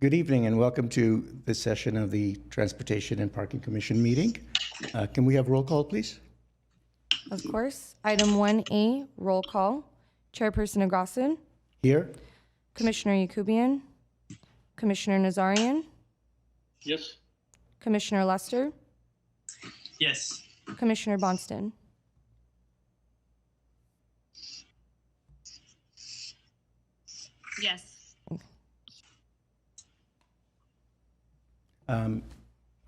Good evening and welcome to this session of the Transportation and Parking Commission meeting. Can we have roll call, please? Of course. Item 1A, roll call. Chairperson Agrasin, Here. Commissioner Yakubian, Commissioner Nazarian, Yes. Commissioner Lester, Yes. Commissioner Bonston. Yes.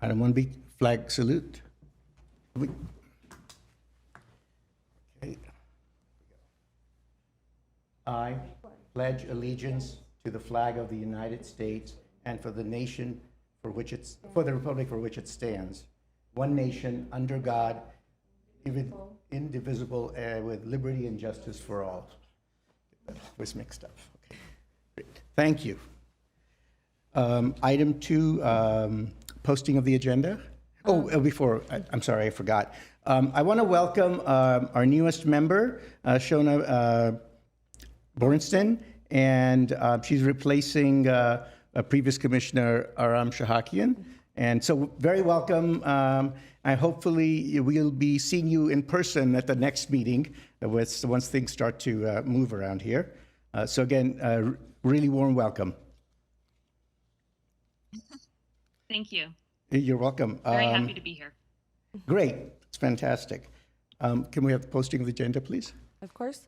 Item 1B, flag salute. Okay. I pledge allegiance to the flag of the United States and for the nation for the republic for which it stands, one nation under God, indivisible, with liberty and justice for all. That was mixed up. Okay. Great. Thank you. Item 2, posting of the agenda. I'm sorry, I forgot. I want to welcome our newest member, Shona Bornstein, and she's replacing a previous commissioner, Aram Shahakian. And so very welcome. And hopefully we'll be seeing you in person at the next meeting once things start to move around here. So again, really warm welcome. Thank you. You're welcome. Very happy to be here. Great. It's fantastic. Can we have the posting of the agenda, please? Of course.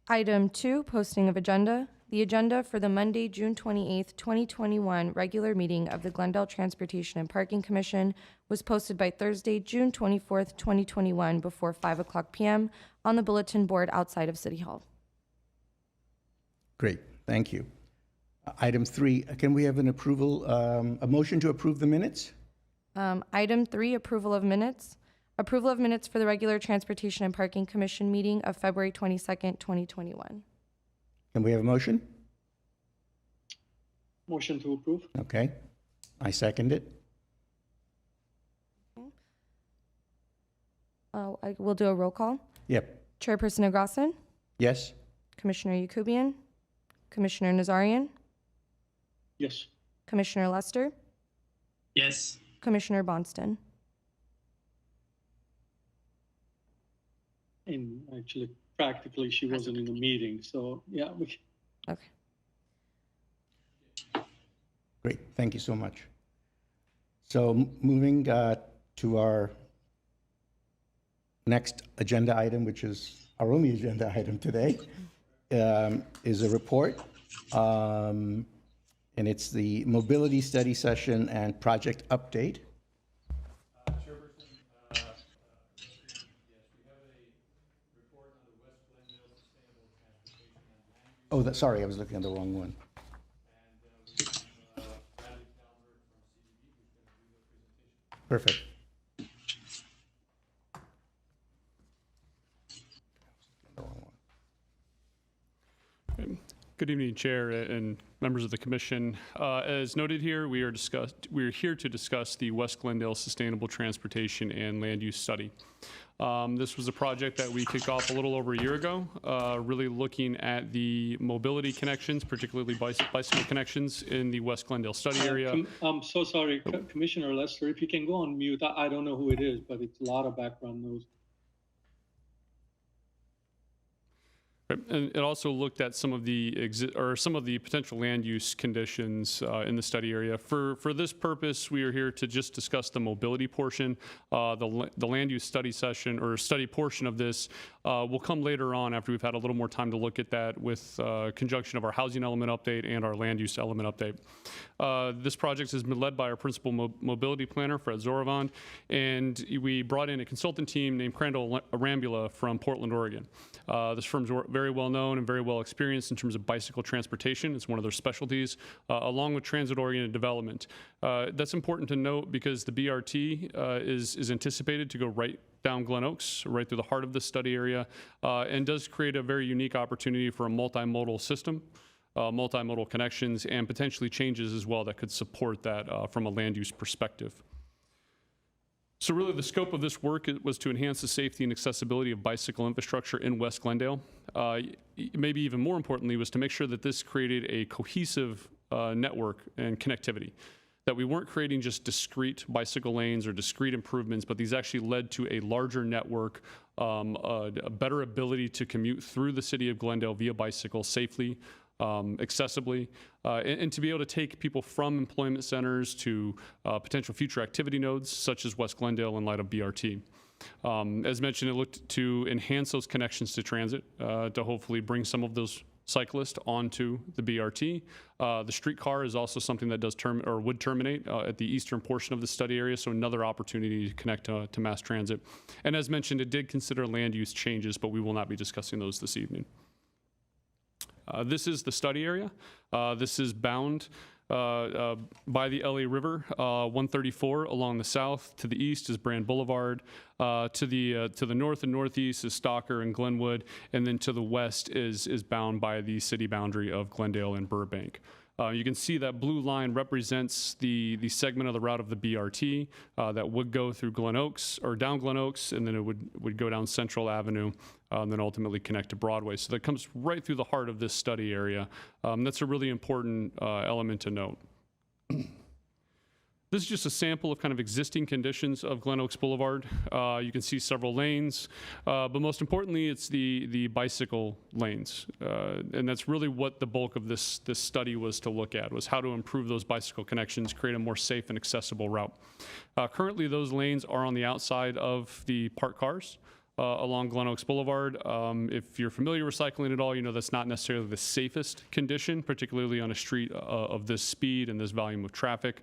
Item 2, posting of agenda. The agenda for the Monday, June 28th, 2021 regular meeting of the Glendale Transportation and Parking Commission was posted by Thursday, June 24th, 2021 before 5:00 p.m. on the bulletin board outside of City Hall. Great. Thank you. Item 3, can we have an approval, a motion to approve the minutes? Item 3, approval of minutes. Approval of minutes for the regular Transportation and Parking Commission meeting of February 22nd, 2021. Can we have a motion? Motion to approve. Okay. I second it. We'll do a roll call. Yep. Chairperson Agrasin, Yes? Commissioner Yakubian, Commissioner Nazarian, Yes. Commissioner Lester, Yes. Commissioner Bonston. And actually, practically, she wasn't in the meeting, so yeah. Okay. Great. Thank you so much. So moving to our next agenda item, which is our only agenda item today, is a report. And it's the mobility study session and project update. Chairperson, yes, we have a report on the West Glendale Sustainable Transportation and Land Use. Oh, sorry, I was looking at the wrong one. And we have Bradley Talbert from CDB who's going to do the presentation. Perfect. The wrong one. Good evening, Chair and members of the Commission. As noted here, we are here to discuss the West Glendale Sustainable Transportation and Land Use Study. This was a project that we kicked off a little over a year ago, really looking at the mobility connections, particularly bicycle connections in the West Glendale study area. I'm so sorry, Commissioner Lester, if you can go on mute. I don't know who it is, but it's a lot of background noise. And it also looked at some of the potential land use conditions in the study area. For this purpose, we are here to just discuss the mobility portion. The land use study session or study portion of this will come later on after we've had a little more time to look at that with conjunction of our housing element update and our land use element update. This project has been led by our principal mobility planner, Fred Zoravond, and we brought in a consultant team named Crandall Arambula from Portland, Oregon. This firm's very well known and very well experienced in terms of bicycle transportation. It's one of their specialties, along with transit-oriented development. That's important to note because the BRT is anticipated to go right down Glen Oaks, right through the heart of the study area, and does create a very unique opportunity for a multimodal system, multimodal connections, and potentially changes as well that could support that from a land use perspective. So really the scope of this work was to enhance the safety and accessibility of bicycle infrastructure in West Glendale. Maybe even more importantly was to make sure that this created a cohesive network and connectivity. That we weren't creating just discrete bicycle lanes or discrete improvements, but these actually led to a larger network, a better ability to commute through the city of Glendale via bicycle safely, accessibly, and to be able to take people from employment centers to potential future activity nodes, such as West Glendale in light of BRT. As mentioned, it looked to enhance those connections to transit, to hopefully bring some of those cyclists onto the BRT. The streetcar is also something that does would terminate at the eastern portion of the study area, so another opportunity to connect to mass transit. And as mentioned, it did consider land use changes, but we will not be discussing those this evening. This is the study area. This is bound by the LA River, 134 along the south. To the east is Brand Boulevard. To the north and northeast is Stalker and Glenwood, and then to the west is bound by the city boundary of Glendale and Burbank. You can see that blue line represents the segment of the route of the BRT that would go through Glen Oaks, or down Glen Oaks, and then it would go down Central Avenue, and then ultimately connect to Broadway. So that comes right through the heart of this study area. That's a really important element to note. This is just a sample of kind of existing conditions of Glen Oaks Boulevard. You can see several lanes, but most importantly, it's the bicycle lanes. And that's really what the bulk of this study was to look at, was how to improve those bicycle connections, create a more safe and accessible route. Currently, those lanes are on the outside of the parked cars along Glen Oaks Boulevard. If you're familiar with cycling at all, you know that's not necessarily the safest condition, particularly on a street of this speed and this volume of traffic.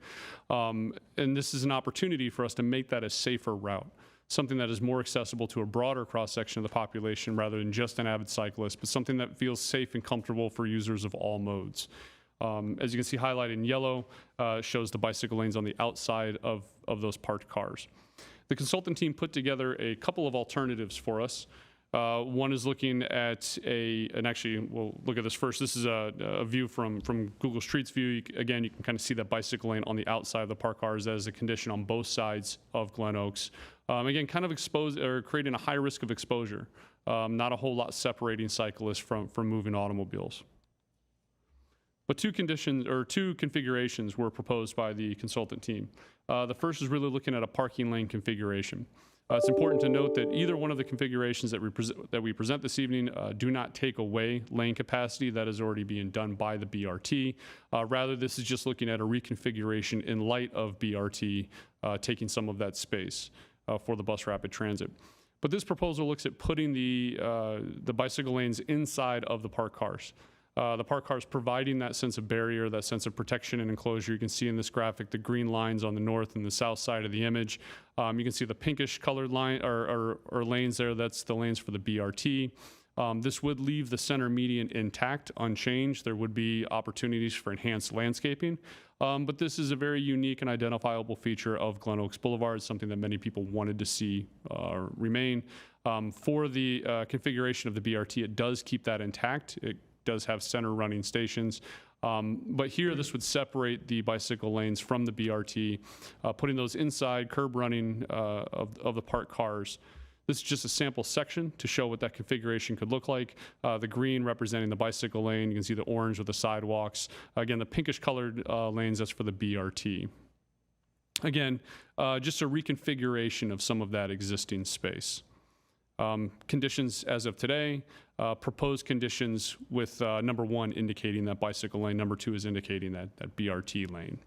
And this is an opportunity for us to make that a safer route, something that is more accessible to a broader cross-section of the population rather than just an avid cyclist, but something that feels safe and comfortable for users of all modes. As you can see highlighted in yellow, shows the bicycle lanes on the outside of those parked cars. The consultant team put together a couple of alternatives for us. One is looking at and actually we'll look at this first. This is a view from Google Streets View. Again, you can kind of see that bicycle lane on the outside of the parked cars as a condition on both sides of Glen Oaks. Again, kind of creating a high risk of exposure. Not a whole lot separating cyclists from moving automobiles. But two configurations were proposed by the consultant team. The first is really looking at a parking lane configuration. It's important to note that either one of the configurations that we present this evening do not take away lane capacity. That is already being done by the BRT. Rather, this is just looking at a reconfiguration in light of BRT taking some of that space for the bus rapid transit. But this proposal looks at putting the bicycle lanes inside of the parked cars. The parked cars providing that sense of barrier, that sense of protection and enclosure. You can see in this graphic the green lines on the north and the south side of the image. You can see the pinkish colored line or lanes there. That's the lanes for the BRT. This would leave the center median intact, unchanged. There would be opportunities for enhanced landscaping. But this is a very unique and identifiable feature of Glen Oaks Boulevard, something that many people wanted to see remain. For the configuration of the BRT, it does keep that intact. It does have center running stations. But here, this would separate the bicycle lanes from the BRT, putting those inside curb running of the parked cars. This is just a sample section to show what that configuration could look like. The green representing the bicycle lane. You can see the orange with the sidewalks. Again, the pinkish colored lanes, that's for the BRT. Again, just a reconfiguration of some of that existing space. Conditions as of today, proposed conditions with number 1 indicating that bicycle lane, number 2 is indicating that BRT lane.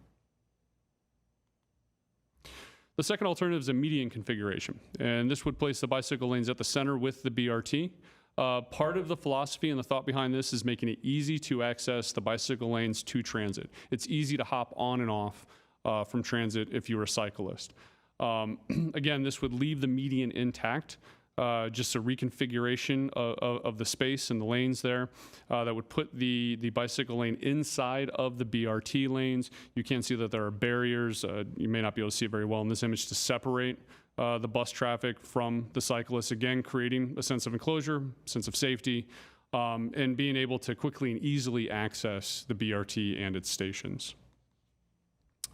The second alternative is a median configuration, and this would place the bicycle lanes at the center with the BRT. Part of the philosophy and the thought behind this is making it easy to access the bicycle lanes to transit. It's easy to hop on and off from transit if you're a cyclist. Again, this would leave the median intact. Just a reconfiguration of the space and the lanes there that would put the bicycle lane inside of the BRT lanes. You can see that there are barriers. You may not be able to see it very well in this image to separate the bus traffic from the cyclists, again, creating a sense of enclosure, sense of safety, and being able to quickly and easily access the BRT and its stations.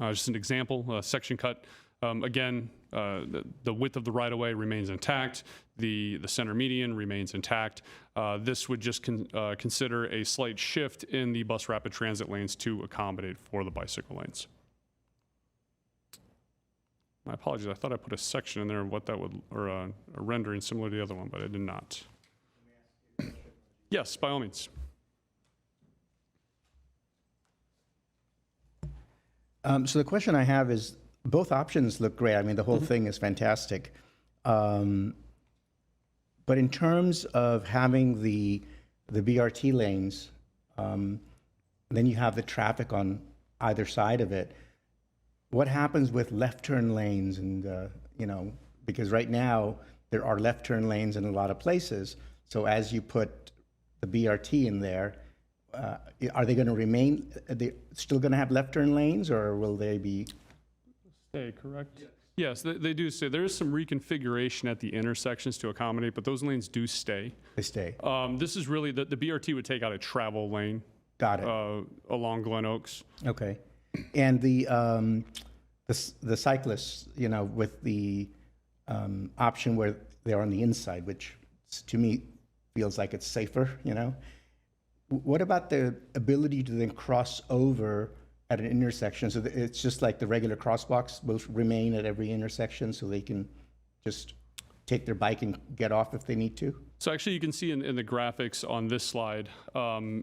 Just an example, a section cut. Again, the width of the right-of-way remains intact. The center median remains intact. This would just consider a slight shift in the bus rapid transit lanes to accommodate for the bicycle lanes. My apologies, I thought I put a section in there of what that would, or a rendering similar to the other one, but I did not. Yes, by all means. So the question I have is, both options look great. I mean, the whole thing is fantastic. But in terms of having the BRT lanes, then you have the traffic on either side of it. What happens with left turn lanes? And, you know, because right now there are left turn lanes in a lot of places. So as you put the BRT in there, are they going to remain, are they still going to have left turn lanes, or will they be? Stay, correct? Yes, they do stay. There is some reconfiguration at the intersections to accommodate, but those lanes do stay. They stay. This is really, the BRT would take out a travel lane Got it. along Glen Oaks. Okay. And the cyclists, you know, with the option where they're on the inside, which to me feels like it's safer, you know. What about the ability to then cross over at an intersection? So that it's just like the regular crosswalks will remain at every intersection, so they can just take their bike and get off if they need to? So actually, you can see in the graphics on this slide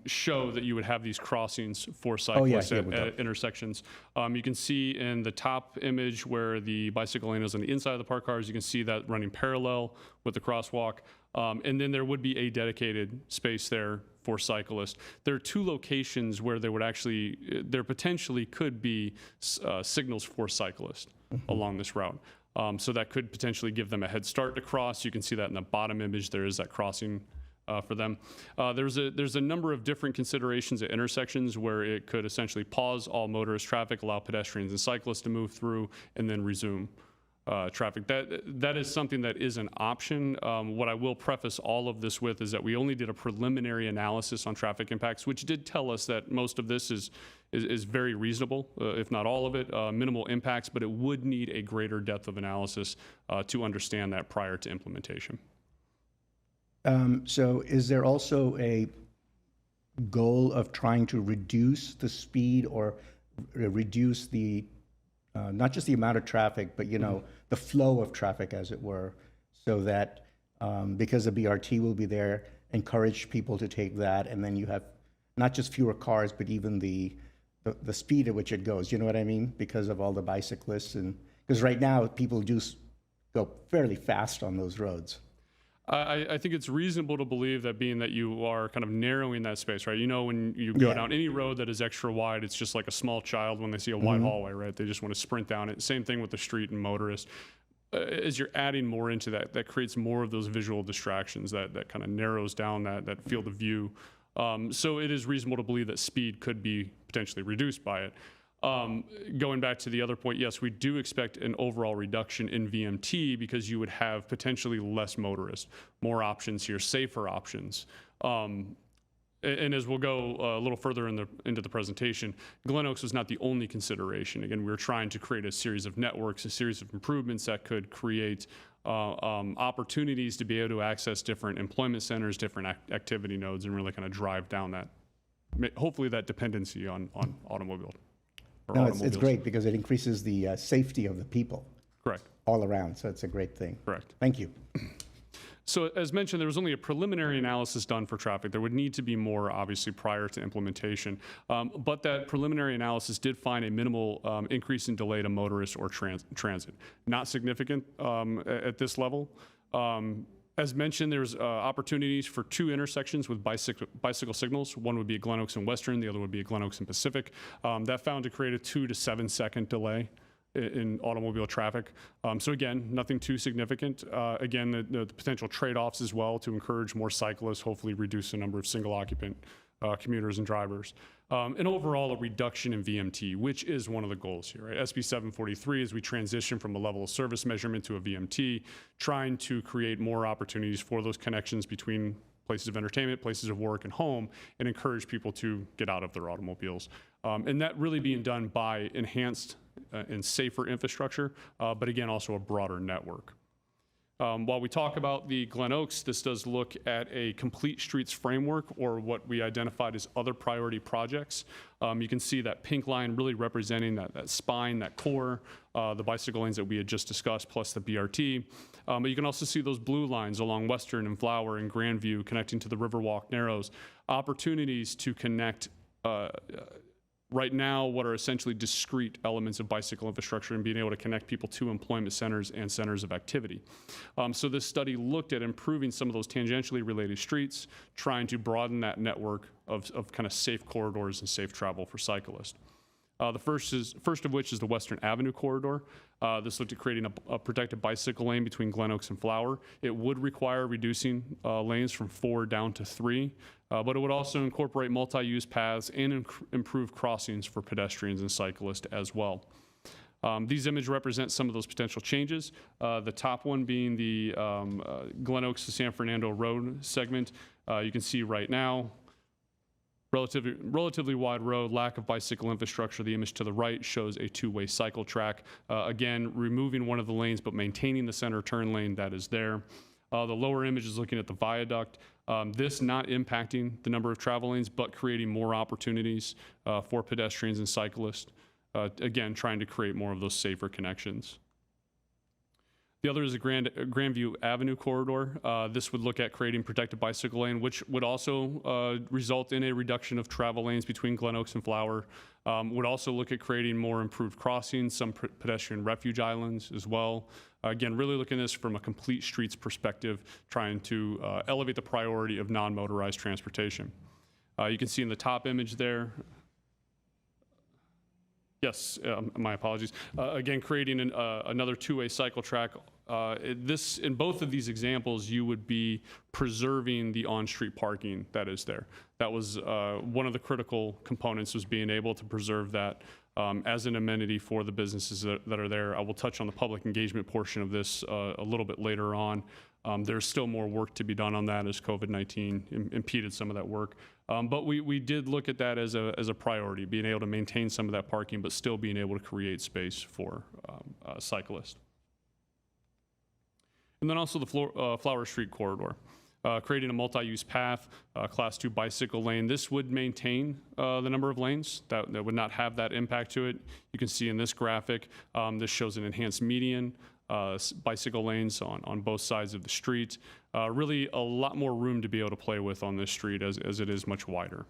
show that you would have these crossings for cyclists here we go. at intersections. You can see in the top image where the bicycle lane is on the inside of the parked cars, you can see that running parallel with the crosswalk. And then there would be a dedicated space there for cyclists. There are two locations where there would actually, there potentially could be signals for cyclists along this route. So that could potentially give them a head start to cross. You can see that in the bottom image. There is that crossing for them. There's a number of different considerations at intersections where it could essentially pause all motorist traffic, allow pedestrians and cyclists to move through, and then resume traffic. That is something that is an option. What I will preface all of this with is that we only did a preliminary analysis on traffic impacts, which did tell us that most of this is very reasonable, if not all of it, minimal impacts, but it would need a greater depth of analysis to understand that prior to implementation. So is there also a goal of trying to reduce the speed or reduce the not just the amount of traffic, but, you know, the flow of traffic, as it were, so that because the BRT will be there, encourage people to take that, and then you have not just fewer cars, but even the speed at which it goes. You know what I mean? Because of all the bicyclists, and because right now people do go fairly fast on those roads. I think it's reasonable to believe that, being that you are kind of narrowing that space, right? You know, when you go down any road that is extra wide, it's just like a small child when they see a wide hallway, right? They just want to sprint down it. Same thing with the street and motorists. As you're adding more into that, that creates more of those visual distractions that kind of narrows down that field of view. So it is reasonable to believe that speed could be potentially reduced by it. Going back to the other point, yes, we do expect an overall reduction in VMT because you would have potentially less motorists, more options here, safer options. And as we'll go a little further into the presentation, Glen Oaks was not the only consideration. Again, we were trying to create a series of networks, a series of improvements that could create opportunities to be able to access different employment centers, different activity nodes, and really kind of drive down that, hopefully, that dependency on automobile. No, it's great because it increases the safety of the people. Correct. All around, so it's a great thing. Correct. Thank you. So as mentioned, there was only a preliminary analysis done for traffic. There would need to be more, obviously, prior to implementation. But that preliminary analysis did find a minimal increase in delay to motorists or transit. Not significant at this level. As mentioned, there's opportunities for two intersections with bicycle signals. One would be at Glen Oaks and Western, the other would be at Glen Oaks and Pacific. That found to create a 2 to 7 second delay in automobile traffic. So again, nothing too significant. Again, the potential trade-offs as well to encourage more cyclists, hopefully reduce the number of single occupant commuters and drivers. And overall, a reduction in VMT, which is one of the goals here, right? SB 743, as we transition from a level of service measurement to a VMT, trying to create more opportunities for those connections between places of entertainment, places of work, and home, and encourage people to get out of their automobiles. And that really being done by enhanced and safer infrastructure, but again, also a broader network. While we talk about the Glen Oaks, this does look at a complete streets framework, or what we identified as other priority projects. You can see that pink line really representing that spine, that core, the bicycle lanes that we had just discussed, plus the BRT. But you can also see those blue lines along Western and Flower and Grandview connecting to the Riverwalk Narrows. Opportunities to connect right now what are essentially discrete elements of bicycle infrastructure and being able to connect people to employment centers and centers of activity. So this study looked at improving some of those tangentially related streets, trying to broaden that network of kind of safe corridors and safe travel for cyclists. The first of which is the Western Avenue corridor. This looked at creating a protected bicycle lane between Glen Oaks and Flower. It would require reducing lanes from 4 down to 3, but it would also incorporate multi-use paths and improve crossings for pedestrians and cyclists as well. These images represent some of those potential changes. The top one being the Glen Oaks to San Fernando Road segment. You can see right now, relatively wide road, lack of bicycle infrastructure. The image to the right shows a two-way cycle track. Again, removing one of the lanes, but maintaining the center turn lane that is there. The lower image is looking at the viaduct. This not impacting the number of travel lanes, but creating more opportunities for pedestrians and cyclists. Again, trying to create more of those safer connections. The other is a Grandview Avenue corridor. This would look at creating protected bicycle lane, which would also result in a reduction of travel lanes between Glen Oaks and Flower. Would also look at creating more improved crossings, some pedestrian refuge islands as well. Again, really looking at this from a complete streets perspective, trying to elevate the priority of non-motorized transportation. You can see in the top image there, yes, my apologies. Again, creating another two-way cycle track. In both of these examples, you would be preserving the on-street parking that is there. That was one of the critical components, was being able to preserve that as an amenity for the businesses that are there. I will touch on the public engagement portion of this a little bit later on. There's still more work to be done on that as COVID-19 impeded some of that work. But we did look at that as a priority, being able to maintain some of that parking, but still being able to create space for cyclists. And then also the Flower Street corridor, creating a multi-use path, class 2 bicycle lane. This would maintain the number of lanes. That would not have that impact to it. You can see in this graphic, this shows an enhanced median, bicycle lanes on both sides of the street. Really a lot more room to be able to play with on this street as it is much wider.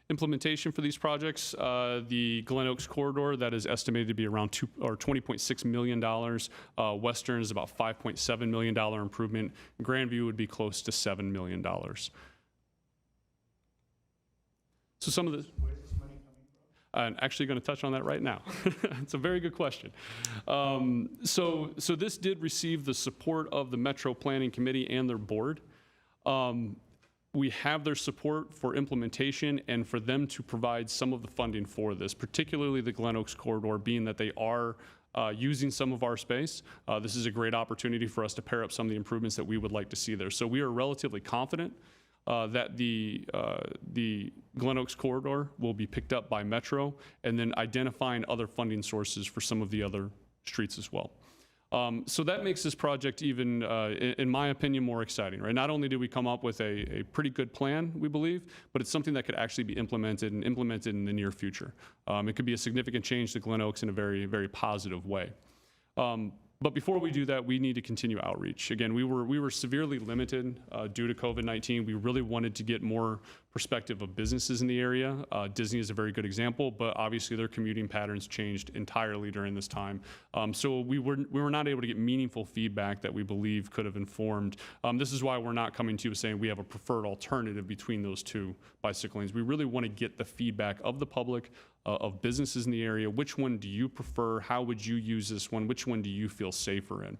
Implementation for these projects, the Glen Oaks corridor, that is estimated to be around $20.6 million. Western is about $5.7 million improvement. Grandview would be close to $7 million. So some of the... Where's this money coming from? I'm actually going to touch on that right now. It's a very good question. So this did receive the support of the Metro Planning Committee and their board. We have their support for implementation and for them to provide some of the funding for this, particularly the Glen Oaks corridor, being that they are using some of our space. This is a great opportunity for us to pair up some of the improvements that we would like to see there. So we are relatively confident that the Glen Oaks corridor will be picked up by Metro, and then identifying other funding sources for some of the other streets as well. So that makes this project even, in my opinion, more exciting, right? Not only do we come up with a pretty good plan, we believe, but it's something that could actually be implemented in the near future. It could be a significant change to Glen Oaks in a very, very positive way. But before we do that, we need to continue outreach. Again, we were severely limited due to COVID-19. We really wanted to get more perspective of businesses in the area. Disney is a very good example, but obviously their commuting patterns changed entirely during this time. So we were not able to get meaningful feedback that we believe could have informed. This is why we're not coming to you saying we have a preferred alternative between those two bicycle lanes. We really want to get the feedback of the public, of businesses in the area. Which one do you prefer? How would you use this one? Which one do you feel safer in?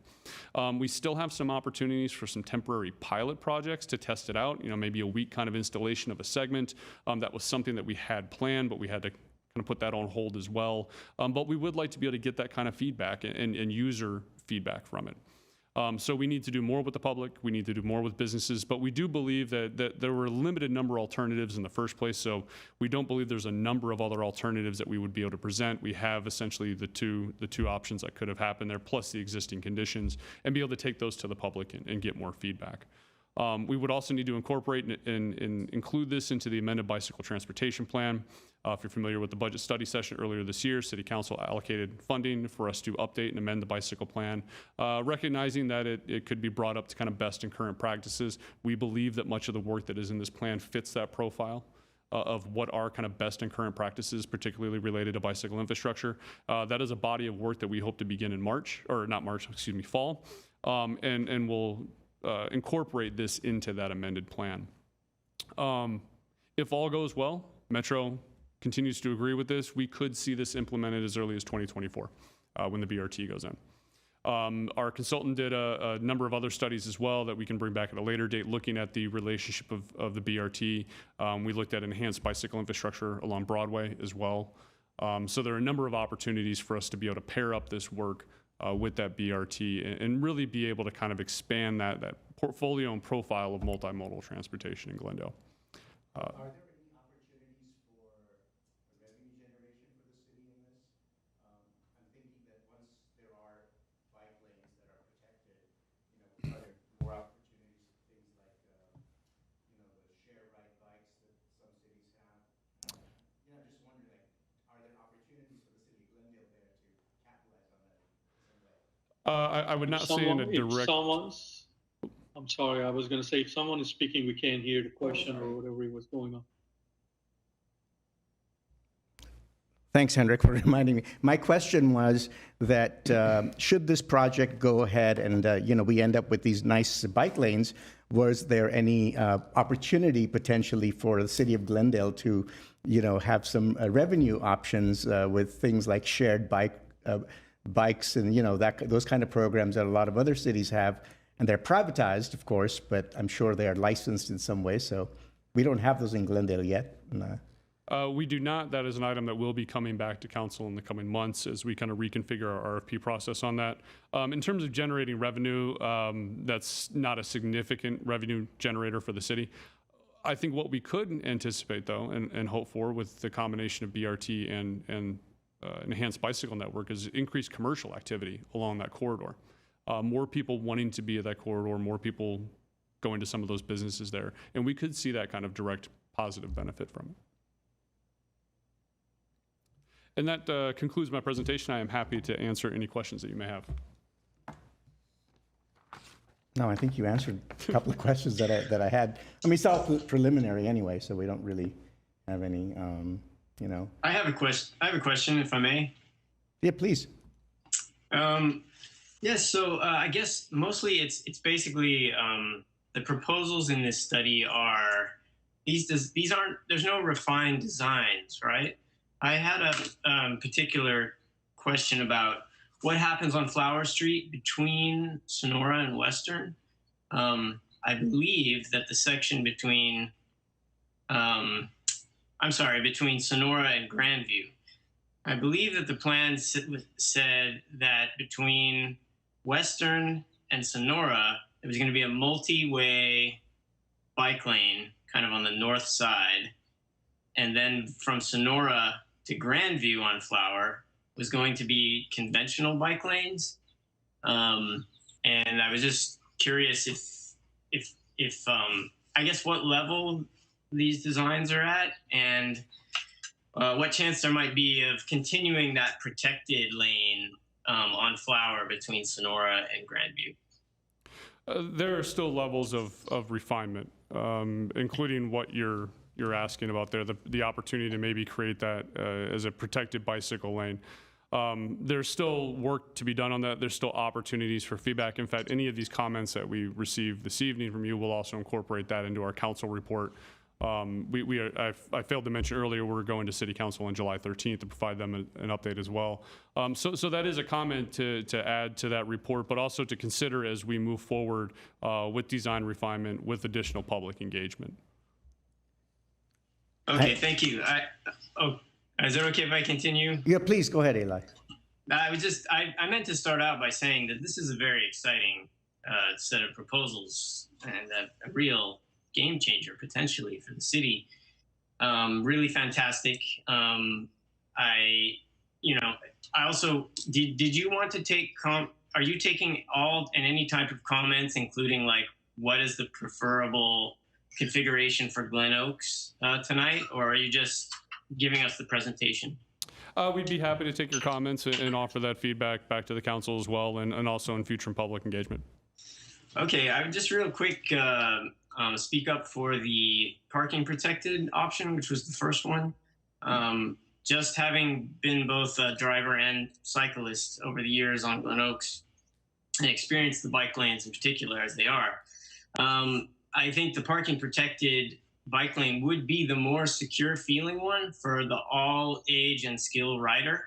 We still have some opportunities for some temporary pilot projects to test it out. Maybe a week kind of installation of a segment. That was something that we had planned, but we had to kind of put that on hold as well. But we would like to be able to get that kind of feedback and user feedback from it. So we need to do more with the public. We need to do more with businesses, but we do believe that there were a limited number of alternatives in the first place. So we don't believe there's a number of other alternatives that we would be able to present. We have essentially the two options that could have happened there, plus the existing conditions, and be able to take those to the public and get more feedback. We would also need to incorporate and include this into the amended bicycle transportation plan. If you're familiar with the budget study session earlier this year, City Council allocated funding for us to update and amend the bicycle plan, recognizing that it could be brought up to kind of best and current practices. We believe that much of the work that is in this plan fits that profile of what are kind of best and current practices, particularly related to bicycle infrastructure. That is a body of work that we hope to begin in fall, and we'll incorporate this into that amended plan. If all goes well, Metro continues to agree with this, we could see this implemented as early as 2024 when the BRT goes in. Our consultant did a number of other studies as well that we can bring back at a later date looking at the relationship of the BRT. We looked at enhanced bicycle infrastructure along Broadway as well. So there are a number of opportunities for us to be able to pair up this work with that BRT and really be able to kind of expand that portfolio and profile of multimodal transportation in Glendale. Are there any opportunities for revenue generation for the city in this? I'm thinking that once there are bike lanes that are protected, are there more opportunities for things like, the share ride bikes that some cities have? I'm just wondering, are there opportunities for the city of Glendale there to capitalize on that in some way? I would not say in a direct. I'm sorry, I was going to say, if someone is speaking, we can't hear the question or whatever was going on. Thanks, Hendrik, for reminding me. My question was that should this project go ahead and we end up with these nice bike lanes, was there any opportunity potentially for the city of Glendale to have some revenue options with things like shared bikes and those kind of programs that a lot of other cities have? And they're privatized, of course, but I'm sure they are licensed in some way. So we don't have those in Glendale yet. We do not. That is an item that will be coming back to council in the coming months as we kind of reconfigure our RFP process on that. In terms of generating revenue, that's not a significant revenue generator for the city. I think what we could anticipate, though, and hope for with the combination of BRT and enhanced bicycle network is increased commercial activity along that corridor. More people wanting to be at that corridor, more people going to some of those businesses there. And we could see that kind of direct positive benefit from it. And that concludes my presentation. I am happy to answer any questions that you may have. No, I think you answered a couple of questions that I had. I mean, it's all preliminary anyway, so we don't really have any, I have a question, if I may. Yeah, please. Yes, so I guess mostly it's basically the proposals in this study are these aren't, there's no refined designs, right? I had a particular question about what happens on Flower Street between Sonora and Western. I believe that the section between Sonora and Grandview. I believe that the plan said that between Western and Sonora, there was going to be a multi-way bike lane kind of on the north side. And then from Sonora to Grandview on Flower was going to be conventional bike lanes. And I was just curious if I guess what level these designs are at and what chance there might be of continuing that protected lane on Flower between Sonora and Grandview. There are still levels of refinement, including what you're you're asking about there, the opportunity to maybe create that as a protected bicycle lane. There's still work to be done on that. There's still opportunities for feedback. In fact, any of these comments that we received this evening from you will also incorporate that into our council report. I failed to mention earlier, we're going to City Council on July 13th to provide them an update as well. So that is a comment to add to that report, but also to consider as we move forward with design refinement with additional public engagement. Okay, thank you. Is it okay if I continue? Yeah, please go ahead, Eli. I meant to start out by saying that this is a very exciting set of proposals and a real game changer potentially for the city. Really fantastic. I also, did you want to take, are you taking all and any type of comments, including like, what is the preferable configuration for Glen Oaks tonight, or are you just giving us the presentation? We'd be happy to take your comments and offer that feedback back to the council as well, and also in future public engagement. Okay, I would just real quick speak up for the parking protected option, which was the first one. Just having been both a driver and cyclist over the years on Glen Oaks and experienced the bike lanes in particular as they are, I think the parking protected bike lane would be the more secure feeling one for the all age and skill rider.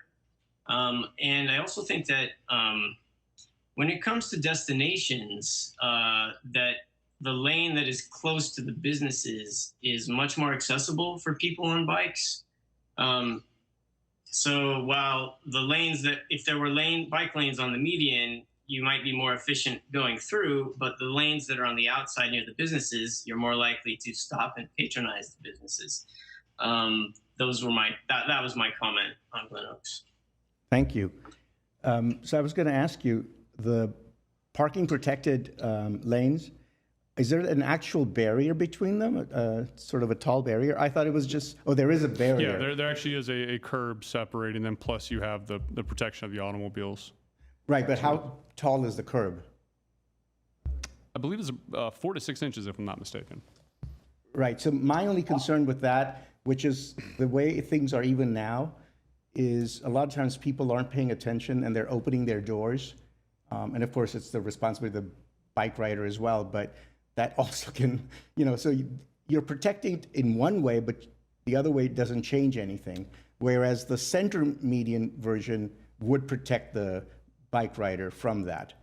And I also think that when it comes to destinations, that the lane that is close to the businesses is much more accessible for people on bikes. So while the lanes that, if there were bike lanes on the median, you might be more efficient going through, but the lanes that are on the outside near the businesses, you're more likely to stop and patronize the businesses. Those were that was my comment on Glen Oaks. Thank you. So I was going to ask you, the parking protected lanes, is there an actual barrier between them, sort of a tall barrier? I thought it was just, oh, there is a barrier. Yeah, there actually is a curb separating them, plus you have the protection of the automobiles. Right, but how tall is the curb? I believe it's 4 to 6 inches, if I'm not mistaken. Right, so my only concern with that, which is the way things are even now, is a lot of times people aren't paying attention and they're opening their doors. And of course, it's the responsibility of the bike rider as well, but that also can, so you're protecting in one way, but the other way doesn't change anything. Whereas the center median version would protect the bike rider from that.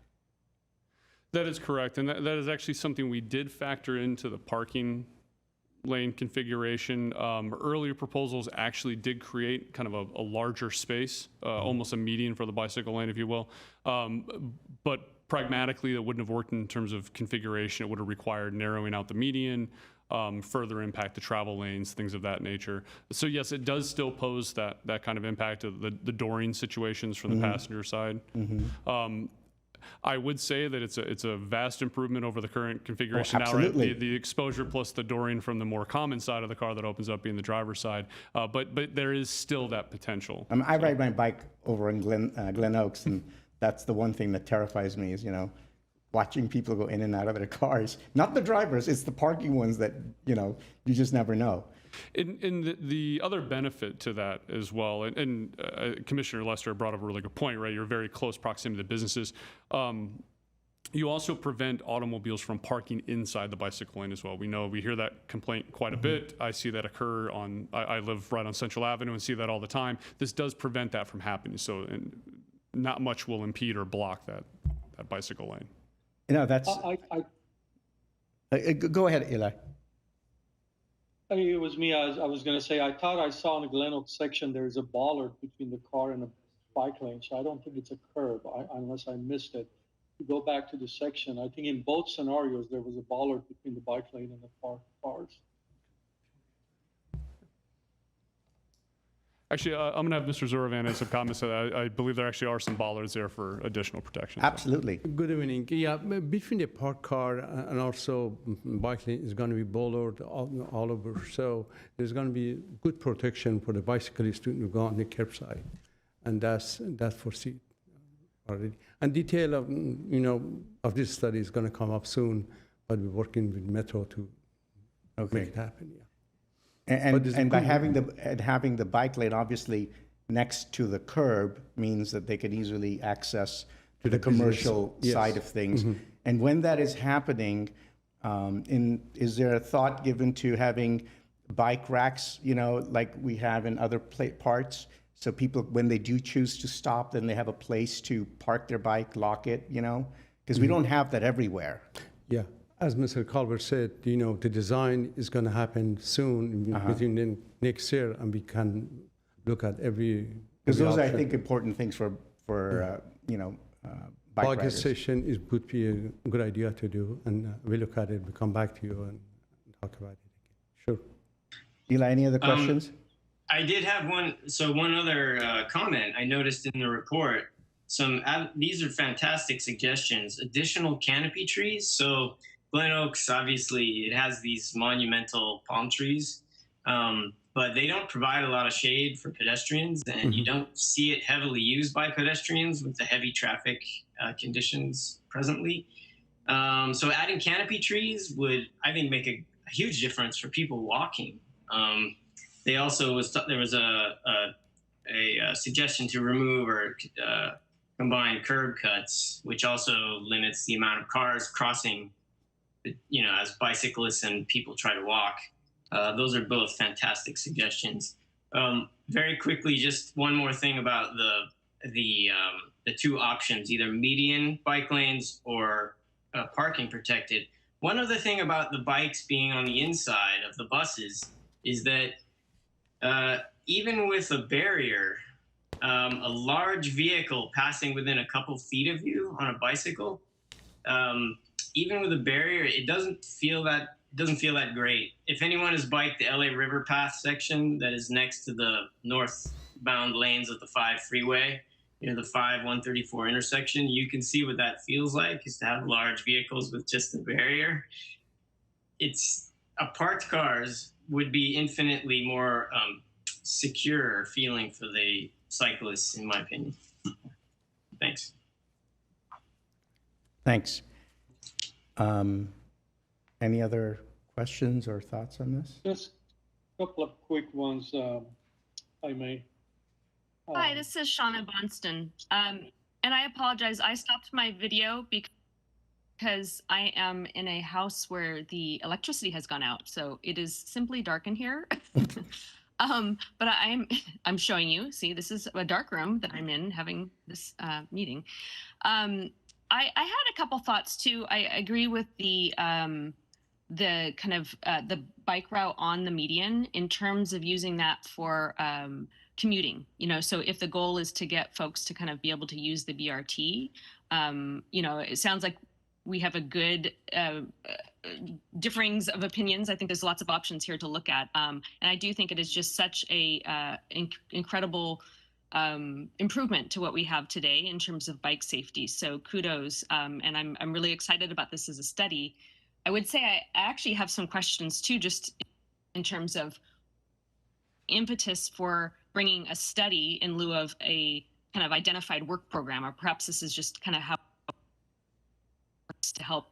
That is correct, and that is actually something we did factor into the parking lane configuration. Earlier proposals actually did create kind of a larger space, almost a median for the bicycle lane, if you will. But pragmatically, that wouldn't have worked in terms of configuration. It would have required narrowing out the median, further impact the travel lanes, things of that nature. So yes, it does still pose that kind of impact of the dooring situations from the passenger side. I would say that it's a vast improvement over the current configuration now, right? The exposure plus the dooring from the more common side of the car that opens up being the driver's side. But there is still that potential. I ride my bike over in Glen Oaks, and that's the one thing that terrifies me is, watching people go in and out of their cars. Not the drivers, it's the parking ones that, you just never know. And the other benefit to that as well, and Commissioner Lester brought up a really good point, right? You're very close proximity to businesses. You also prevent automobiles from parking inside the bicycle lane as well. We hear that complaint quite a bit. I see that occur I live right on Central Avenue and see that all the time. This does prevent that from happening. So not much will impede or block that bicycle lane. That's... Go ahead, Eli. It was me. I was going to say, I thought I saw in the Glen Oaks section there's a bollard between the car and the bike lane, so I don't think it's a curb, unless I missed it. To go back to the section, I think in both scenarios there was a bollard between the bike lane and the cars. Actually, I'm going to have Mr. Zorovan add some comments to that. I believe there actually are some bollards there for additional protection. Absolutely. Good evening. Yeah, between the parked car and also bike lane is going to be bollard all over. So there's going to be good protection for the bicyclists to go on the curbside. And that's foreseen already. And detail of this study is going to come up soon, but we're working with Metro to make it happen. Yeah. And by having the bike lane obviously next to the curb means that they can easily access to the commercial side of things. And when that is happening, is there a thought given to having bike racks, like we have in other parts? So people, when they do choose to stop, then they have a place to park their bike, lock it, because we don't have that everywhere. Yeah, as Mr. Colbert said, the design is going to happen soon, within the next year, and we can look at every. Because those are, I option. think, important things for bike Bike riders. station would be a good idea to do, and we look at it, we come back to you and talk about it. Sure. Eli, any other questions? I did have one other comment I noticed in the report. These are fantastic suggestions. Additional canopy trees. So Glen Oaks, obviously, it has these monumental palm trees, but they don't provide a lot of shade for pedestrians, and you don't see it heavily used by pedestrians with the heavy traffic conditions presently. So adding canopy trees would, I think, make a huge difference for people walking. There was a suggestion to remove or combine curb cuts, which also limits the amount of cars crossing, as bicyclists and people try to walk. Those are both fantastic suggestions. Very quickly, just one more thing about the two options, either median bike lanes or parking protected. One other thing about the bikes being on the inside of the buses is that even with a barrier, a large vehicle passing within a couple feet of you on a bicycle, even with a barrier, it doesn't feel that great. If anyone has biked the LA River Path section that is next to the northbound lanes of the 5 freeway, the 5-134 intersection, you can see what that feels like, is to have large vehicles with just a barrier. Parked cars would be infinitely more secure feeling for the cyclists, in my opinion. Thanks. Thanks. Any other questions or thoughts on this? Just a couple of quick ones, if I may. Hi, this is Shauna Bonston. And I apologize. I stopped my video because I am in a house where the electricity has gone out. So it is simply dark in here. But I'm showing you. See, this is a dark room that I'm in having this meeting. I had a couple thoughts too. I agree with the kind of the bike route on the median in terms of using that for commuting. So if the goal is to get folks to kind of be able to use the BRT, it sounds like we have a good differings of opinions. I think there's lots of options here to look at. And I do think it is just such a incredible improvement to what we have today in terms of bike safety. So kudos. And I'm really excited about this as a study. I would say I actually have some questions too, just in terms of impetus for bringing a study in lieu of a kind of identified work program, or perhaps this is just kind of how to help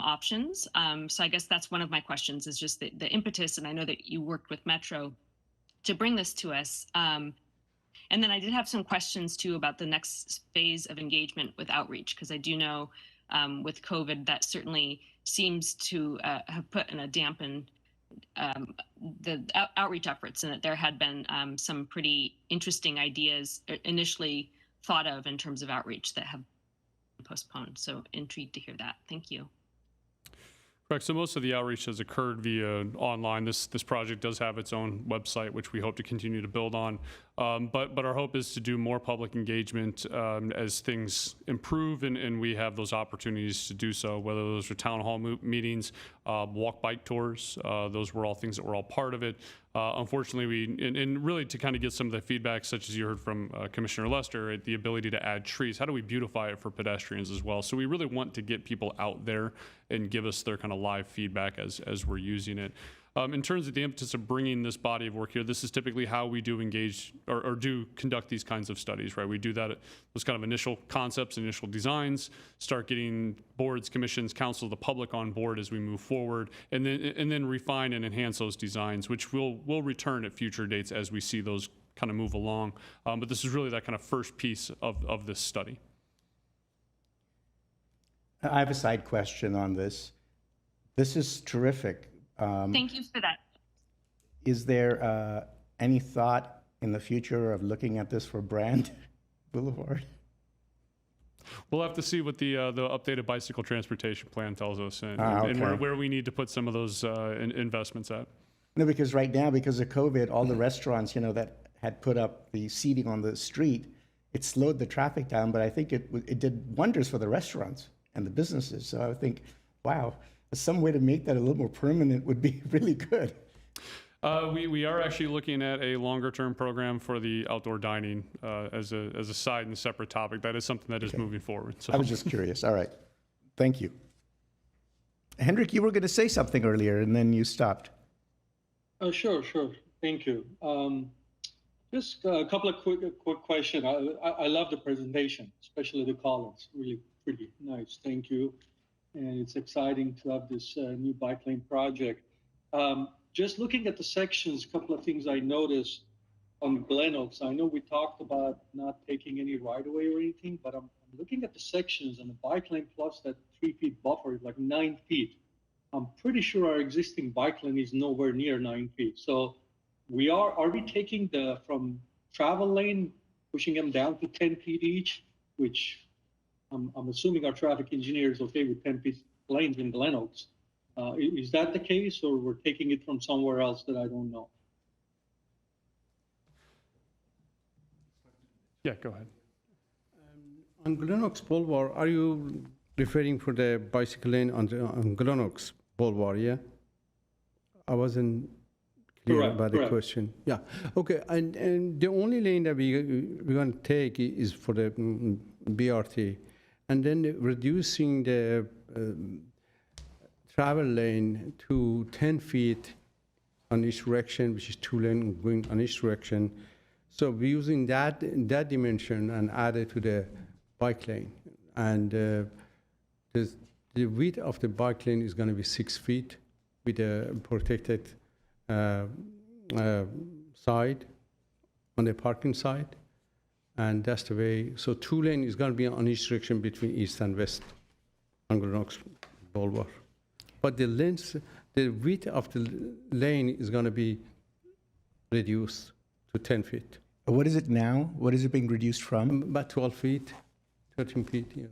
options. So I guess that's one of my questions, is just the impetus. And I know that you worked with Metro to bring this to us. And then I did have some questions too about the next phase of engagement with outreach, because I do know with COVID that certainly seems to have put in a dampen the outreach efforts, and that there had been some pretty interesting ideas initially thought of in terms of outreach that have been postponed. So intrigued to hear that. Thank you. Correct. So most of the outreach has occurred via online. This project does have its own website, which we hope to continue to build on. But our hope is to do more public engagement as things improve and we have those opportunities to do so, whether those are town hall meetings, walk bike tours. Those were all things that were all part of it. Unfortunately, and really to kind of get some of the feedback, such as you heard from Commissioner Lester, the ability to add trees. How do we beautify it for pedestrians as well? So we really want to get people out there and give us their kind of live feedback as we're using it. In terms of the impetus of bringing this body of work here, this is typically how we do engage or do conduct these kinds of studies, right? We do that, those kind of initial concepts, initial designs, start getting boards, commissions, council, the public on board as we move forward, and then refine and enhance those designs, which we'll return at future dates as we see those kind of move along. But this is really that kind of first piece of this study. I have a side question on this. This is terrific. Thank you for that. Is there any thought in the future of looking at this for Brand Boulevard? We'll have to see what the updated bicycle transportation plan tells us and Okay. where we need to put some of those investments at. No, because right now, because of COVID, all the restaurants, that had put up the seating on the street, it slowed the traffic down, but I think it did wonders for the restaurants and the businesses. So I think, wow, some way to make that a little more permanent would be really good. We are actually looking at a longer term program for the outdoor dining as a side and separate topic. That is something that is moving forward. So I was just curious. All right. Thank you. Hendrik, you were going to say something earlier and then you stopped. Sure. Thank you. Just a couple of quick questions. I love the presentation, especially the columns. Really pretty nice. Thank you. And it's exciting to have this new bike lane project. Just looking at the sections, a couple of things I noticed on Glen Oaks. I know we talked about not taking any right-of-way or anything, but I'm looking at the sections and the bike lane plus that 3 feet buffer is like 9 feet. I'm pretty sure our existing bike lane is nowhere near 9 feet. So are we taking from travel lane, pushing them down to 10 feet each, which I'm assuming our traffic engineer is okay with 10 feet lanes in Glen Oaks. Is that the case, or we're taking it from somewhere else that I don't know? yeah, go ahead. On Glen Oaks Boulevard, are you referring for the bicycle lane on Glen Oaks Boulevard, yeah? I wasn't clear Correct, about the correct. question. Yeah, okay, and the only lane that we're going to take is for the BRT, and then reducing the travel lane to 10 feet on each direction, which is 2 lanes going on each direction. So we're using that dimension and add it to the bike lane. And the width of the bike lane is going to be 6 feet with a protected side on the parking side. And that's the way, so 2 lane is going to be on each direction between east and west on Glen Oaks Boulevard. But the width of the lane is going to be reduced to 10 feet. What is it now? What is it being reduced from? About 12 feet, 13 feet, yes.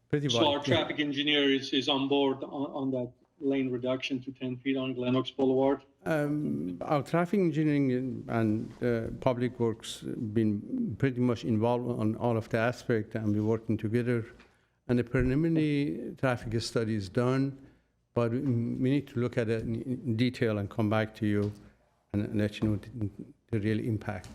Pretty wide. So our yeah. traffic engineer is on board on that lane reduction to 10 feet on Glen Oaks Boulevard? Our traffic engineering and public works been pretty much involved on all of the aspects, and we're working together. And the preliminary traffic study is done, but we need to look at it in detail and come back to you and let you know the real impact.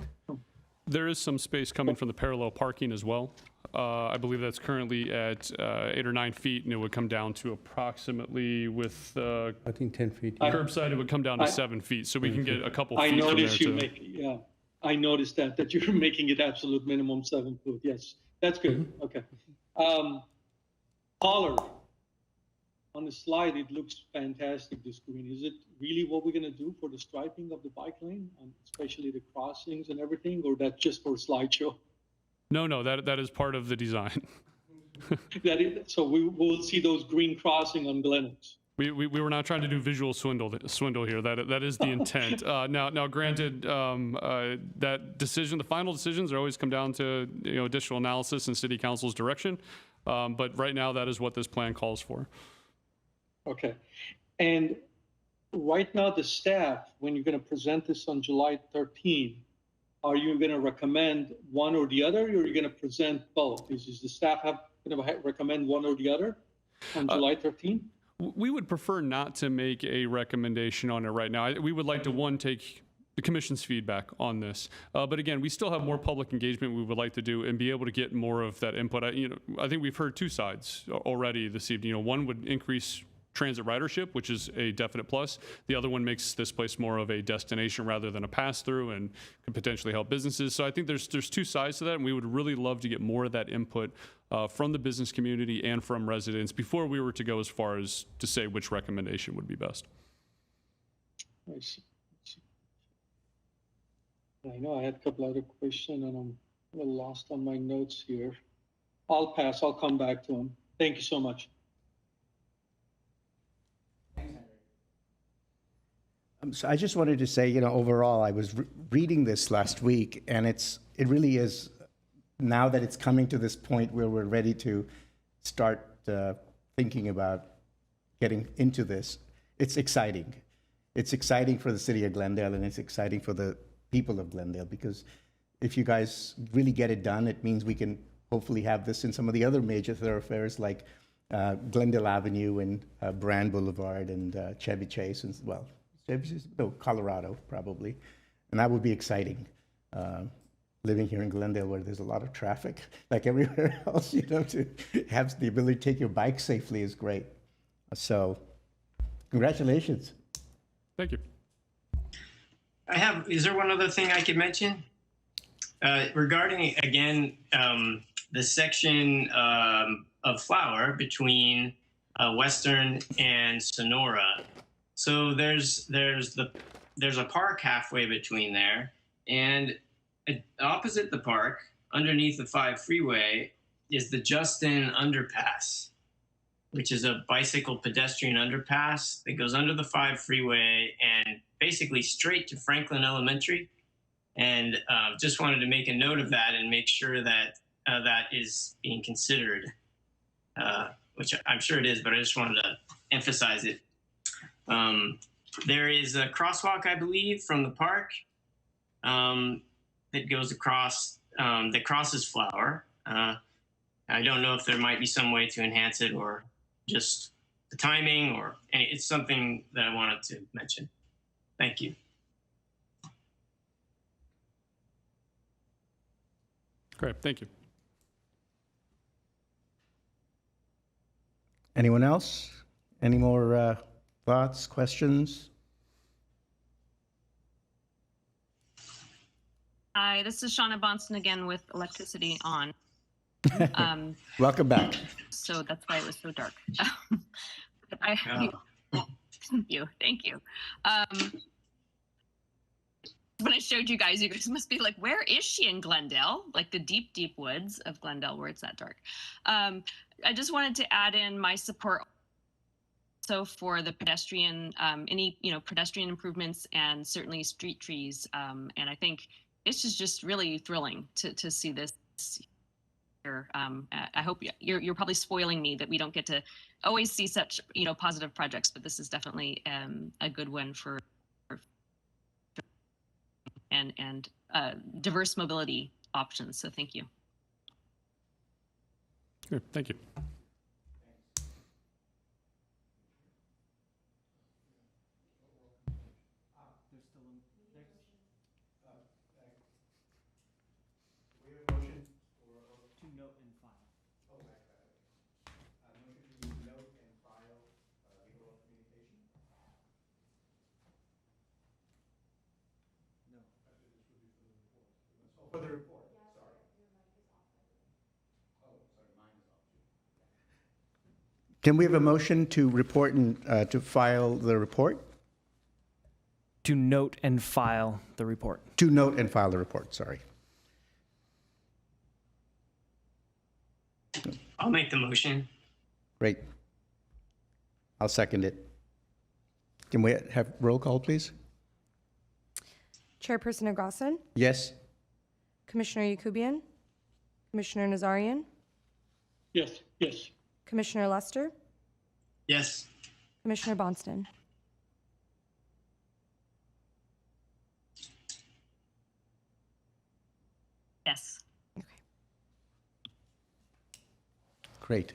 There is some space coming from the parallel parking as well. I believe that's currently at 8 or 9 feet, and it would come down to approximately with I think 10 feet. curbside, it would come down to 7 feet. So we can get a couple I feet from there noticed you too. I noticed that you're making it absolute minimum 7 foot. Yes, that's good. Okay. Pollard, on the slide, it looks fantastic, this green. Is it really what we're going to do for the striping of the bike lane, especially the crossings and everything, or that's just for slideshow? No, that is part of the design. So we will see those green crossing on Glen Oaks. We were not trying to do visual swindle here. That is the intent. Now, granted, that decision, the final decisions, are always come down to additional analysis and city council's direction. But right now, that is what this plan calls for. Okay. And right now, the staff, when you're going to present this on July 13, are you going to recommend one or the other, or are you going to present both? Is the staff going to recommend one or the other on July 13? We would prefer not to make a recommendation on it right now. We would like to, take the commission's feedback on this. But again, we still have more public engagement we would like to do and be able to get more of that input. I think we've heard two sides already this evening. One would increase transit ridership, which is a definite plus. The other one makes this place more of a destination rather than a pass-through and could potentially help businesses. So I think there's two sides to that, and we would really love to get more of that input from the business community and from residents before we were to go as far as to say which recommendation would be best. I see. I know I had a couple other questions, and I'm a little lost on my notes here. I'll pass. I'll come back to them. Thank you so much. So I just wanted to say, you know, overall, I was reading this last week, and it really is, now that it's coming to this point where we're ready to start thinking about getting into this, it's exciting. It's exciting for the city of Glendale, and it's exciting for the people of Glendale, because if you guys really get it done, it means we can hopefully have this in some of the other major thoroughfares like Glendale Avenue and Brand Boulevard and Chevy Chase, and well, Colorado probably, and that would be exciting. Living here in Glendale, where there's a lot of traffic, like everywhere else, you know, to have the ability to take your bike safely is great. So, congratulations. Thank you. Is there one other thing I could mention? Regarding, again, the section of Flower between Western and Sonora. So there's a park halfway between there, and opposite the park, underneath the 5 freeway, is the Justin Underpass, which is a bicycle pedestrian underpass that goes under the 5 freeway and basically straight to Franklin Elementary. And just wanted to make a note of that and make sure that that is being considered, which I'm sure it is, but I just wanted to emphasize it. There is a crosswalk, I believe, from the park that goes across, that crosses Flower. I don't know if there might be some way to enhance it, or just the timing, or it's something that I wanted to mention. Thank you. Great, thank you. Anyone else? Any more thoughts, questions? Hi, this is Shauna Bonston again with Electricity On. Welcome back. So that's why it was so dark. Thank you. When I showed you guys must be like, where is she in Glendale? Like the deep, deep woods of Glendale where it's that dark. I just wanted to add in my support also for the pedestrian, any, pedestrian improvements and certainly street trees. And I think it's just really thrilling to see this here. I hope you're probably spoiling me that we don't get to always see such, positive projects, but this is definitely a good one for and diverse mobility options. So thank you. Sure, thank you. For the report, sorry. Can we have a motion to report and to file the report? To note and file the report. To note and file the report, sorry. I'll make the motion. Great. I'll second it. Can we have roll call, please? Chairperson Agrasan, Yes? Commissioner Yakubian, Commissioner Nazarian, Yes, yes. Commissioner Lester, Yes. Commissioner Bonston. Yes. Great.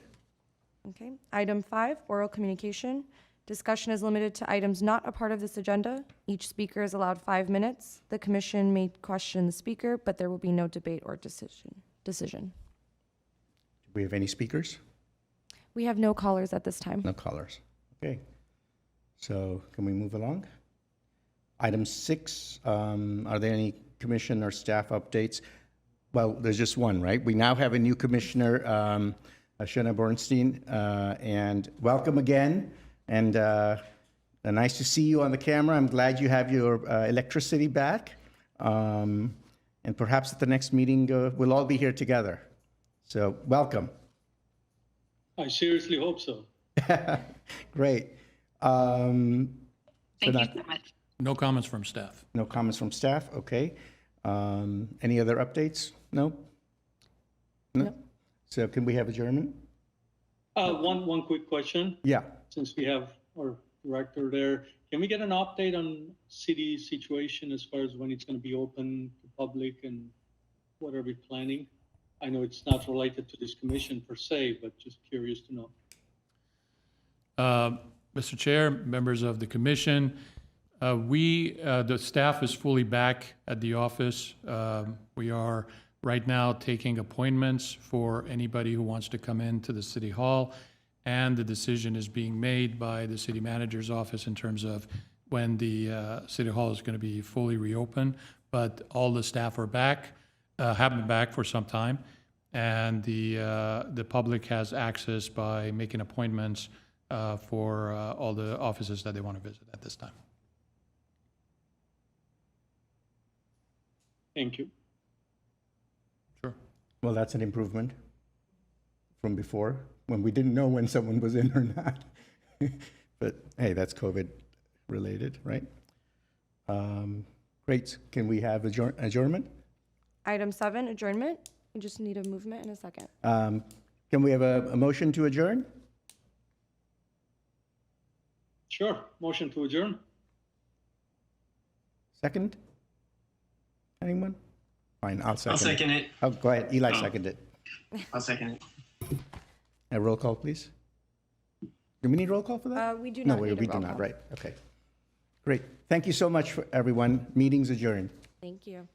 Okay. Item 5, oral communication. Discussion is limited to items not a part of this agenda. Each speaker is allowed 5 minutes. The commission may question the speaker, but there will be no debate or decision. Do we have any speakers? We have no callers at this time. No callers. Okay. So can we move along? Item 6, are there any commission or staff updates? Well, there's just one, right? We now have a new commissioner, Shona Bornstein, and welcome again. And nice to see you on the camera. I'm glad you have your electricity back. And perhaps at the next meeting, we'll all be here together. So welcome. I seriously hope so. Great. Thank you not- so much. No comments from staff. No comments from staff, okay. Any other updates? No? No? So can we have adjournment? One quick question, Yeah. since we have our director there. Can we get an update on city situation as far as when it's going to be open to public and what are we planning? I know it's not related to this commission per se, but just curious to know. Mr. Chair, members of the commission, the staff is fully back at the office. We are right now taking appointments for anybody who wants to come into the city hall, and the decision is being made by the city manager's office in terms of when the city hall is going to be fully reopened. But all the staff are back, have been back for some time, and the public has access by making appointments for all the offices that they want to visit at this time. Thank you. Sure. Well, that's an improvement from before, when we didn't know when someone was in or not. But hey, that's COVID related, right? Great. Can we have adjournment? Item 7, adjournment. We just need a movement in a second. Can we have a motion to adjourn? Sure. Motion to adjourn. Second? Anyone? Fine, I'll second I'll second it. Oh, go ahead. Eli Oh. seconded it. I'll second it. A roll call, please. Do we need roll call for that? We do No, not we need a do roll not, call. right. Okay. Great. Thank you so much, for everyone. Meeting's adjourned. Thank you.